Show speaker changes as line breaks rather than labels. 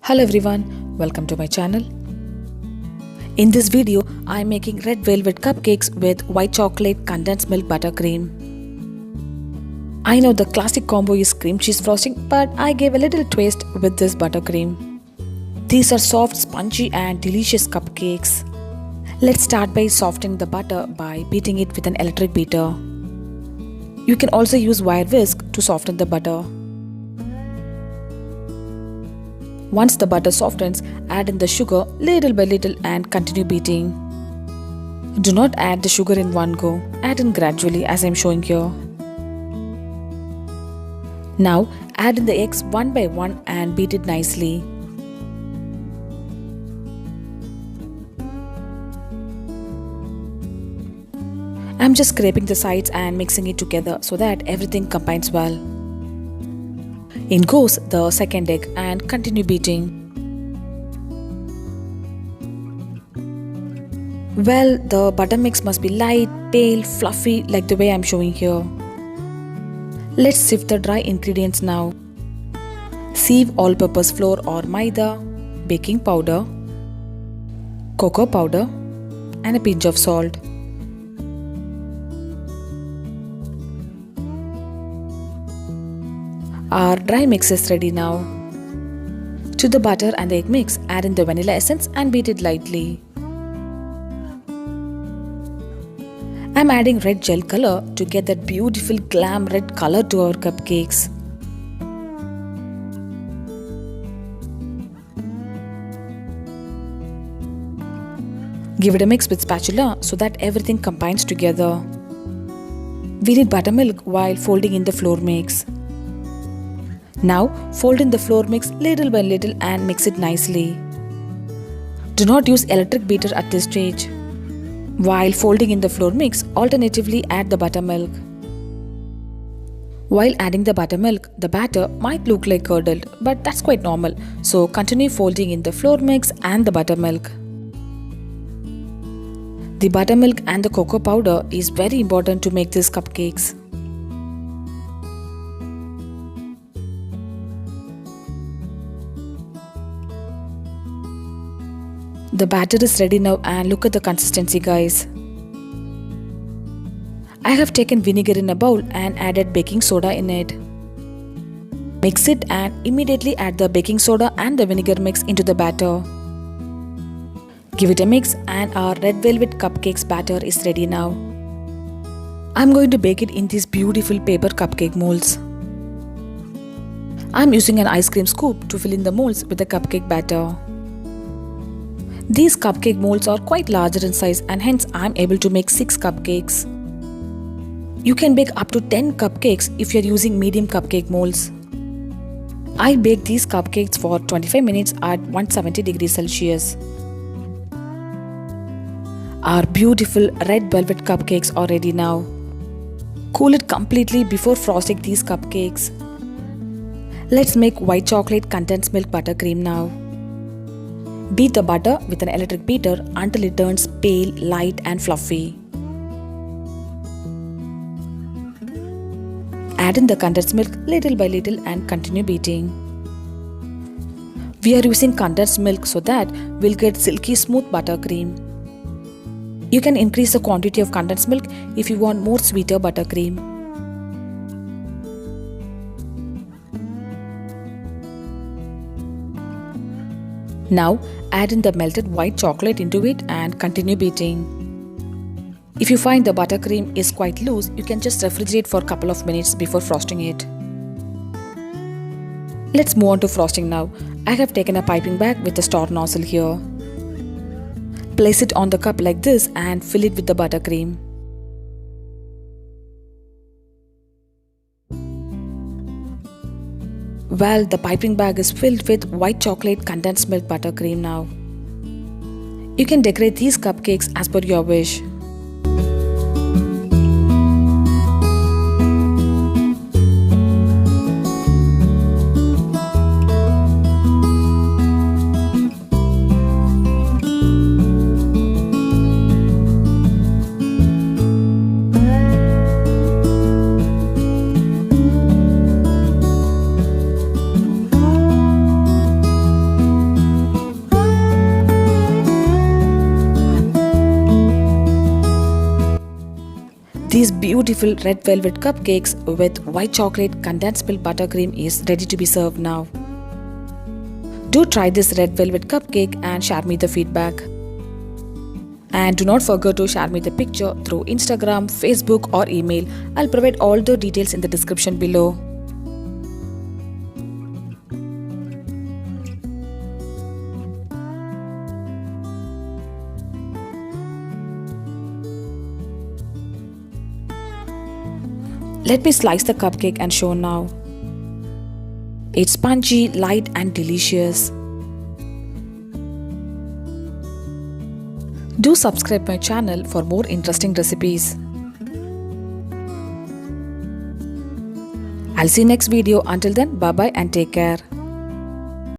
Hello everyone, welcome to my channel. In this video, I am making red velvet cupcakes with white chocolate condensed milk buttercream. I know the classic combo is cream cheese frosting, but I gave a little twist with this buttercream. These are soft, spongy and delicious cupcakes. Let's start by softening the butter by beating it with an electric beater. You can also use wire whisk to soften the butter. Once the butter softens, add in the sugar little by little and continue beating. Do not add the sugar in one go, add in gradually as I am showing here. Now add in the eggs one by one and beat it nicely. I am just scraping the sides and mixing it together so that everything combines well. In goes the second egg and continue beating. Well, the butter mix must be light, pale, fluffy like the way I am showing here. Let's sift the dry ingredients now. Sieve all-purpose flour or maida, baking powder, cocoa powder and a pinch of salt. Our dry mix is ready now. To the butter and the egg mix, add in the vanilla essence and beat it lightly. I am adding red gel color to get that beautiful glam red color to our cupcakes. Give it a mix with spatula so that everything combines together. We need buttermilk while folding in the flour mix. Now fold in the flour mix little by little and mix it nicely. Do not use electric beater at this stage. While folding in the flour mix, alternatively add the buttermilk. While adding the buttermilk, the batter might look like curdled, but that's quite normal. So continue folding in the flour mix and the buttermilk. The buttermilk and the cocoa powder is very important to make these cupcakes. The batter is ready now and look at the consistency, guys. I have taken vinegar in a bowl and added baking soda in it. Mix it and immediately add the baking soda and the vinegar mix into the batter. Give it a mix and our red velvet cupcakes batter is ready now. I'm going to bake it in these beautiful paper cupcake molds. I'm using an ice cream scoop to fill in the molds with the cupcake batter. These cupcake molds are quite larger in size and hence I am able to make 6 cupcakes. You can bake up to 10 cupcakes if you are using medium cupcake molds. I baked these cupcakes for 25 minutes at 170 degrees Celsius. Our beautiful red velvet cupcakes are ready now. Cool it completely before frosting these cupcakes. Let's make white chocolate condensed milk buttercream now. Beat the butter with an electric beater until it turns pale, light and fluffy. Add in the condensed milk little by little and continue beating. We are using condensed milk so that we'll get silky smooth buttercream. You can increase the quantity of condensed milk if you want more sweeter buttercream. Now add in the melted white chocolate into it and continue beating. If you find the buttercream is quite loose, you can just refrigerate for a couple of minutes before frosting it. Let's move on to frosting now. I have taken a piping bag with a star nozzle here. Place it on the cup like this and fill it with the buttercream. Well, the piping bag is filled with white chocolate condensed milk buttercream now. You can decorate these cupcakes as per your wish. These beautiful red velvet cupcakes with white chocolate condensed milk buttercream is ready to be served now. Do try this red velvet cupcake and share me the feedback. And do not forget to share me the picture through Instagram, Facebook or email. I'll provide all the details in the description below. Let me slice the cupcake and show now. It's spongy, light and delicious. Do subscribe my channel for more interesting recipes. I'll see you next video. Until then, bye bye and take care.